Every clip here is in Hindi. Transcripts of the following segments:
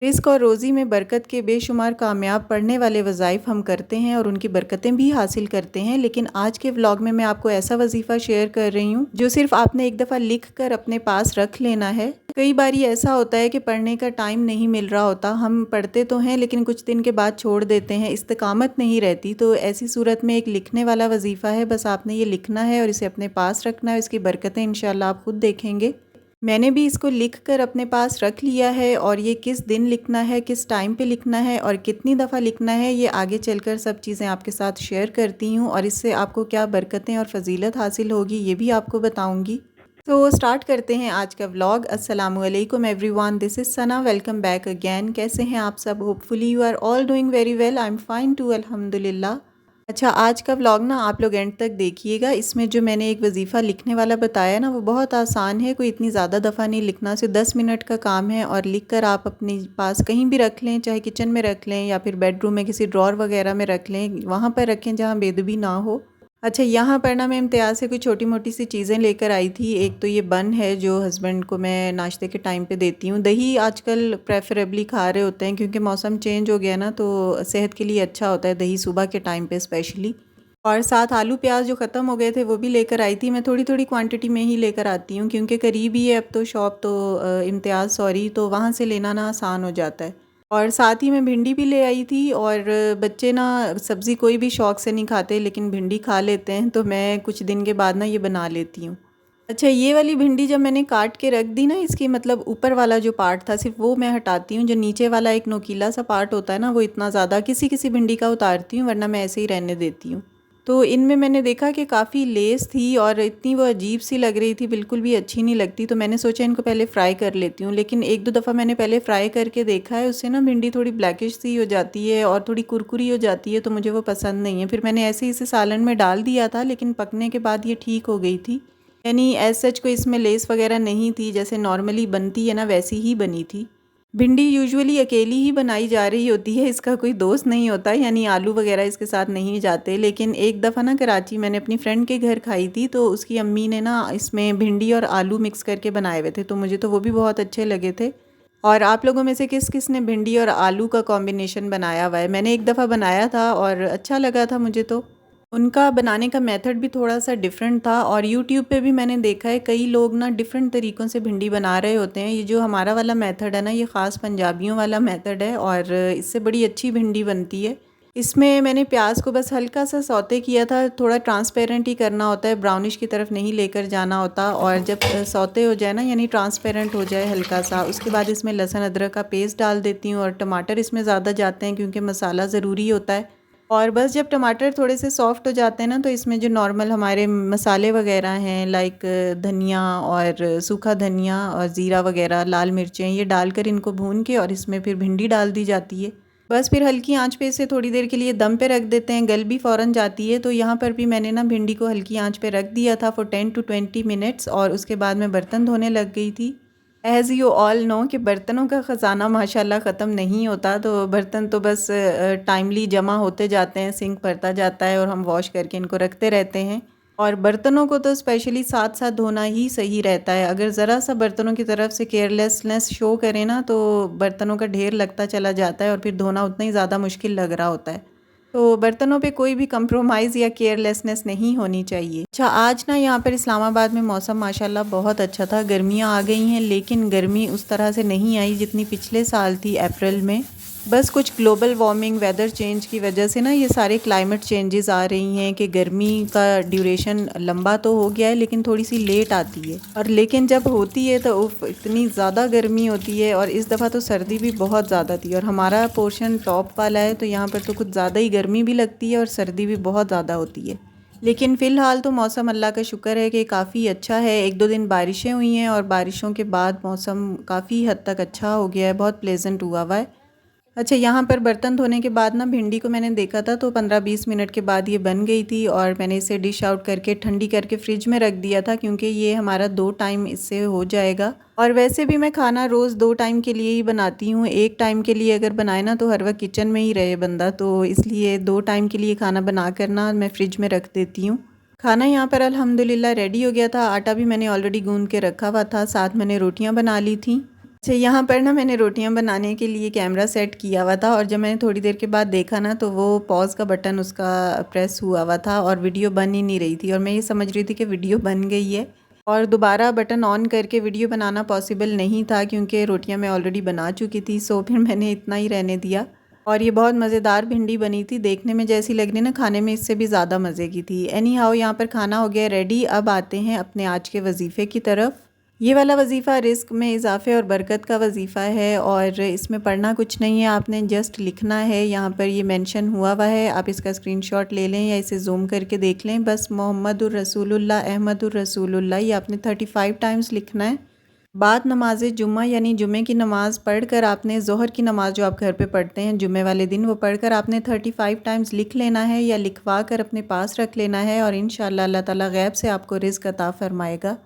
रिस्क और रोज़ी में बरकत के बेशुमार कामयाब पढ़ने वाले वज़ाइफ हम करते हैं और उनकी बरकतें भी हासिल करते हैं। लेकिन आज के व्लॉग में मैं आपको ऐसा वजीफ़ा शेयर कर रही हूँ जो सिर्फ आपने एक दफ़ा लिख कर अपने पास रख लेना है। कई बारी ऐसा होता है कि पढ़ने का टाइम नहीं मिल रहा होता, हम पढ़ते तो हैं लेकिन कुछ दिन के बाद छोड़ देते हैं, इस्तिकामत नहीं रहती। तो ऐसी सूरत में एक लिखने वाला वजीफ़ा है, बस आपने ये लिखना है और इसे अपने पास रखना है। इसकी बरकतें इंशाल्लाह आप खुद देखेंगे। मैंने भी इसको लिख कर अपने पास रख लिया है और ये किस दिन लिखना है, किस टाइम पे लिखना है और कितनी दफ़ा लिखना है, ये आगे चलकर सब चीज़ें आपके साथ शेयर करती हूँ और इससे आपको क्या बरकतें और फ़जीलत हासिल होगी ये भी आपको बताऊँगी। तो स्टार्ट करते हैं आज का व्लॉग। अस्सलामुअलैकुम everyone, this is Sana, welcome back again. कैसे हैं आप सब? Hopefully you are all doing very well. I am fine too, अल्हम्दुलिल्लाह। अच्छा, आज का व्लॉग ना आप लोग एंड तक देखिएगा। इसमें जो मैंने एक वजीफ़ा लिखने वाला बताया ना, वो बहुत आसान है, कोई इतनी ज़्यादा दफ़ा नहीं लिखना, सिर्फ 10 मिनट का काम है और लिख कर आप अपने पास कहीं भी रख लें, चाहे किचन में रख लें या फिर बेडरूम में किसी ड्रॉर वगैरह में रख लें, वहाँ पर रखें जहाँ बेदबी ना हो। अच्छा, यहाँ पर ना मैं इम्तियाज़ से कुछ छोटी मोटी सी चीज़ें लेकर आई थी। एक तो ये बन है जो हस्बैंड को मैं नाश्ते के टाइम पे देती हूँ। दही आजकल प्रेफरेबली खा रहे होते हैं क्योंकि मौसम चेंज हो गया ना, तो सेहत के लिए अच्छा होता है दही सुबह के टाइम पे स्पेशली। और साथ आलू प्याज जो ख़त्म हो गए थे वो भी लेकर आई थी। मैं थोड़ी थोड़ी क्वांटिटी में ही लेकर आती हूँ क्योंकि करीब ही है अब तो शॉप, तो इम्तियाज़ सॉरी, तो वहाँ से लेना ना आसान हो जाता है। और साथ ही मैं भिंडी भी ले आई थी और बच्चे ना सब्ज़ी कोई भी शौक़ से नहीं खाते लेकिन भिंडी खा लेते हैं, तो मैं कुछ दिन के बाद ना ये बना लेती हूँ। अच्छा, ये वाली भिंडी जब मैंने काट के रख दी ना, इसकी मतलब ऊपर वाला जो पार्ट था सिर्फ वो मैं हटाती हूँ। जो नीचे वाला एक नोकीला सा पार्ट होता है ना, वो इतना ज़्यादा किसी किसी भिंडी का उतारती हूँ, वरना मैं ऐसे ही रहने देती हूँ। तो इनमें मैंने देखा कि काफ़ी लेस थी और इतनी वो अजीब सी लग रही थी, बिल्कुल भी अच्छी नहीं लगती। तो मैंने सोचा इनको पहले फ़्राई कर लेती हूँ, लेकिन एक दो दफ़ा मैंने पहले फ़्राई करके देखा है, उससे ना भिंडी थोड़ी ब्लैकिश सी हो जाती है और थोड़ी कुरकुरी हो जाती है, तो मुझे वो पसंद नहीं है। फिर मैंने ऐसे ही इसे सालन में डाल दिया था, लेकिन पकने के बाद ये ठीक हो गई थी। यानी एज सच कोई इसमें लेस वगैरह नहीं थी, जैसे नॉर्मली बनती है ना वैसी ही बनी थी। भिंडी यूजुअली अकेली ही बनाई जा रही होती है, इसका कोई दोस्त नहीं होता, यानी आलू वगैरह इसके साथ नहीं जाते। लेकिन एक दफ़ा ना कराची मैंने अपनी फ्रेंड के घर खाई थी, तो उसकी अम्मी ने ना इसमें भिंडी और आलू मिक्स करके बनाए हुए थे, तो मुझे तो वो भी बहुत अच्छे लगे थे। और आप लोगों में से किस किस ने भिंडी और आलू का कॉम्बिनेशन बनाया हुआ है? मैंने एक दफ़ा बनाया था और अच्छा लगा था मुझे तो। उनका बनाने का मेथड भी थोड़ा सा डिफरेंट था और यूट्यूब पे भी मैंने देखा है कई लोग ना डिफरेंट तरीक़ों से भिंडी बना रहे होते हैं। ये जो हमारा वाला मेथड है ना, ये ख़ास पंजाबियों वाला मेथड है और इससे बड़ी अच्छी भिंडी बनती है। इसमें मैंने प्याज को बस हल्का सा सौते किया था, थोड़ा ट्रांसपेरेंट ही करना होता है, ब्राउनिश की तरफ नहीं लेकर जाना होता। और जब सौते हो जाए ना, यानी ट्रांसपेरेंट हो जाए हल्का सा, उसके बाद इसमें लहसुन अदरक का पेस्ट डाल देती हूँ और टमाटर इसमें ज़्यादा जाते हैं क्योंकि मसाला ज़रूरी होता है। और बस जब टमाटर थोड़े से सॉफ्ट हो जाते हैं ना, तो इसमें जो नॉर्मल हमारे मसाले वगैरह हैं, लाइक धनिया और सूखा धनिया और ज़ीरा वगैरह, लाल मिर्चें, ये डालकर इनको भून के और इसमें फिर भिंडी डाल दी जाती है। बस फिर हल्की आंच पे इसे थोड़ी देर के लिए दम पे रख देते हैं, गल भी फ़ौरन जाती है। तो यहाँ पर भी मैंने ना भिंडी को हल्की आंच पे रख दिया था फॉर 10 to 20 मिनट्स और उसके बाद मैं बर्तन धोने लग गई थी। एज़ यू ऑल नो कि बर्तनों का ख़जाना माशाल्लाह ख़त्म नहीं होता, तो बर्तन तो बस टाइमली जमा होते जाते हैं, सिंक भरता जाता है और हम वॉश करके इनको रखते रहते हैं। और बर्तनों को तो स्पेशली साथ साथ धोना ही सही रहता है। अगर ज़रा सा बर्तनों की तरफ से केयरलेसनेस शो करें ना, तो बर्तनों का ढेर लगता चला जाता है और फिर धोना उतना ही ज़्यादा मुश्किल लग रहा होता है। तो बर्तनों पे कोई भी कंप्रोमाइज़ या केयरलेसनेस नहीं होनी चाहिए। अच्छा, आज ना यहाँ पर इस्लामाबाद में मौसम माशाल्लाह बहुत अच्छा था। गर्मियाँ आ गई हैं लेकिन गर्मी उस तरह से नहीं आई जितनी पिछले साल थी अप्रैल में। बस कुछ ग्लोबल वार्मिंग, वेदर चेंज की वजह से ना ये सारे क्लाइमेट चेंजेस आ रही हैं कि गर्मी का ड्यूरेशन लंबा तो हो गया है लेकिन थोड़ी सी लेट आती है। और लेकिन जब होती है तो उफ, इतनी ज़्यादा गर्मी होती है। और इस दफ़ा तो सर्दी भी बहुत ज़्यादा थी और हमारा पोर्शन टॉप वाला है, तो यहाँ पर तो कुछ ज़्यादा ही गर्मी भी लगती है और सर्दी भी बहुत ज़्यादा होती है। लेकिन फ़िलहाल तो मौसम अल्लाह का शुक्र है कि काफ़ी अच्छा है। एक दो दिन बारिशें हुई हैं और बारिशों के बाद मौसम काफ़ी हद तक अच्छा हो गया है, बहुत प्लेजेंट हुआ हुआ है। अच्छा, यहाँ पर बर्तन धोने के बाद ना भिंडी को मैंने देखा था, तो 15-20 मिनट के बाद ये बन गई थी और मैंने इसे डिश आउट करके ठंडी करके फ्रिज में रख दिया था क्योंकि ये हमारा 2 टाइम इससे हो जाएगा। और वैसे भी मैं खाना रोज़ 2 टाइम के लिए ही बनाती हूँ। एक टाइम के लिए अगर बनाए ना तो हर वक्त किचन में ही रहे बंदा, तो इसलिए 2 टाइम के लिए खाना बना कर ना मैं फ्रिज में रख देती हूँ। खाना यहाँ पर अल्हम्दुलिल्लाह रेडी हो गया था। आटा भी मैंने ऑलरेडी गूंद के रखा हुआ था, साथ मैंने रोटियाँ बना ली थी। अच्छा, यहाँ पर ना मैंने रोटियां बनाने के लिए कैमरा सेट किया हुआ था और जब मैंने थोड़ी देर के बाद देखा ना तो वो पॉज का बटन उसका प्रेस हुआ हुआ था और वीडियो बन ही नहीं रही थी और मैं ये समझ रही थी कि वीडियो बन गई है और दोबारा बटन ऑन करके वीडियो बनाना पॉसिबल नहीं था क्योंकि रोटियां मैं ऑलरेडी बना चुकी थी। सो फिर मैंने इतना ही रहने दिया। और ये बहुत मज़ेदार भिंडी बनी थी, देखने में जैसी लग रही ना, खाने में इससे भी ज़्यादा मज़े की थी। एनी हाउ, यहाँ पर खाना हो गया रेडी। अब आते हैं अपने आज के वजीफ़े की तरफ। ये वाला वजीफ़ा रिस्क में इजाफे और बरकत का वजीफ़ा है और इसमें पढ़ना कुछ नहीं है, आपने जस्ट लिखना है। यहाँ पर ये मेंशन हुआ हुआ है, आप इसका स्क्रीनशॉट ले लें या इसे जूम करके देख लें। बस मोहम्मदुर रसूलुल्लाह अहमदुर रसूलुल्लाह ये आपने 35 टाइम्स लिखना है। बाद नमाज जुम्मा यानी जुमे की नमाज़ पढ़कर आपने ज़ोहर की नमाज़ जो आप घर पे पढ़ते हैं जुमे वाले दिन, वो पढ़कर आपने 35 टाइम्स लिख लेना है या लिखवा कर अपने पास रख लेना है और इंशाअल्लाह अल्लाह ताला गैब से आपको रिज़्क़ अता फ़रमाएगा।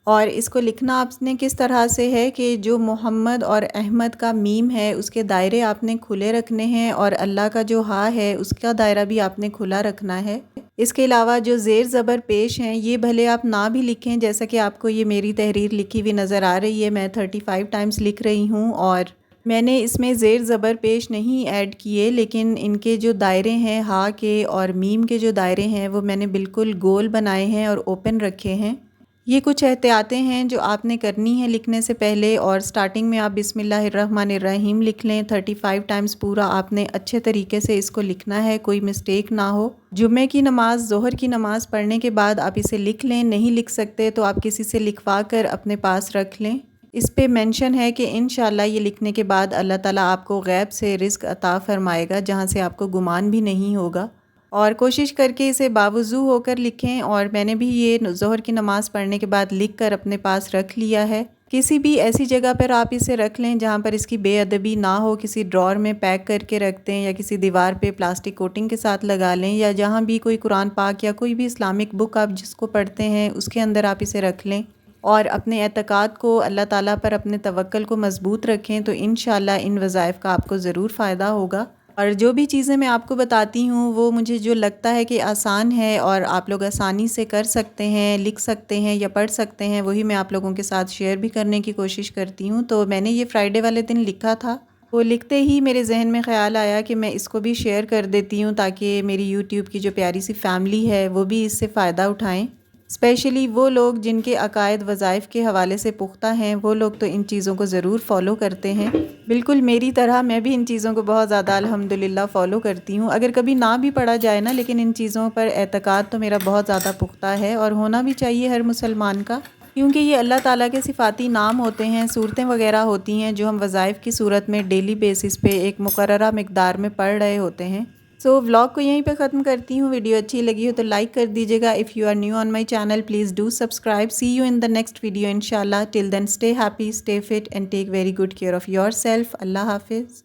और इसको लिखना आपने किस तरह से है कि जो मोहम्मद और अहमद का मीम है उसके दायरे आपने खुले रखने हैं और अल्लाह का जो हा है उसका दायरा भी आपने खुला रखना है। इसके अलावा जो ज़ेर ज़बर पेश हैं ये भले आप ना भी लिखें, जैसा कि आपको ये मेरी तहरीर लिखी हुई नज़र आ रही है, मैं 35 टाइम्स लिख रही हूँ और मैंने इसमें ज़ेर ज़बर पेश नहीं ऐड किए, लेकिन इनके जो दायरे हैं हा के और मीम के जो दायरे हैं वो मैंने बिल्कुल गोल बनाए हैं और ओपन रखे हैं। ये कुछ एहतियातें हैं जो आपने करनी है लिखने से पहले। और स्टार्टिंग में आप बिस्मिल्लाहिर्रहमानिर्रहीम लिख लें 35 टाइम्स पूरा आपने अच्छे तरीके से इसको लिखना है, कोई मिस्टेक ना हो। जुम्मे की नमाज़ ज़ोहर की नमाज़ पढ़ने के बाद आप इसे लिख लें, नहीं लिख सकते तो आप किसी से लिखवा कर अपने पास रख लें। इस पे मेंशन है कि इंशाल्लाह ये लिखने के बाद अल्लाह ताला आपको गैब से रिज़्क़ अता फ़रमाएगा जहाँ से आपको गुमान भी नहीं होगा। और कोशिश करके इसे बावज़ू होकर लिखें और मैंने भी ये ज़ोहर की नमाज़ पढ़ने के बाद लिख कर अपने पास रख लिया है। किसी भी ऐसी जगह पर आप इसे रख लें जहाँ पर इसकी बेअदबी ना हो, किसी ड्रॉर में पैक करके रख दें या किसी दीवार पे प्लास्टिक कोटिंग के साथ लगा लें या जहाँ भी कोई कुरान पाक या कोई भी इस्लामिक बुक आप जिसको पढ़ते हैं उसके अंदर आप इसे रख लें और अपने एतक़ाद को अल्लाह ताला पर अपने तवक्ल को मज़बूत रखें तो इंशाअल्लाह इन वज़ाइफ़ का आपको ज़रूर फ़ायदा होगा। और जो भी चीज़ें मैं आपको बताती हूँ वो मुझे जो लगता है कि आसान है और आप लोग आसानी से कर सकते हैं, लिख सकते हैं या पढ़ सकते हैं, वही मैं आप लोगों के साथ शेयर भी करने की कोशिश करती हूँ। तो मैंने ये फ्राइडे वाले दिन लिखा था, वो लिखते ही मेरे जहन में ख़्याल आया कि मैं इसको भी शेयर कर देती हूँ ताकि मेरी यूट्यूब की जो प्यारी सी फैमिली है वो भी इससे फ़ायदा उठाएँ। स्पेशली वो लोग जिनके अकायद वज़ाइफ़ के हवाले से पुख्ता हैं, वो लोग तो इन चीज़ों को ज़रूर फ़ॉलो करते हैं। बिल्कुल मेरी तरह मैं भी इन चीज़ों को बहुत ज़्यादा अल्हम्दुलिल्लाह फ़ॉलो करती हूँ। अगर कभी ना भी पढ़ा जाए ना, लेकिन इन चीज़ों पर एतक़ाद तो मेरा बहुत ज़्यादा पुख्ता है और होना भी चाहिए हर मुसलमान का, क्योंकि ये अल्लाह ताला के सिफ़ाती नाम होते हैं, सूरतें वग़ैरह होती हैं जो हम वज़ाइफ़ की सूरत में डेली बेसिस पे एक मुकर्ररा मिक़दार में पढ़ रहे होते हैं। सो व्लॉग को यहीं पे ख़त्म करती हूँ। वीडियो अच्छी लगी हो तो लाइक कर दीजिएगा। If you are new on my channel please do subscribe. See you in the next video इंशाल्लाह। Till then stay happy, stay fit and take very good care of yourself. अल्लाह हाफिज़।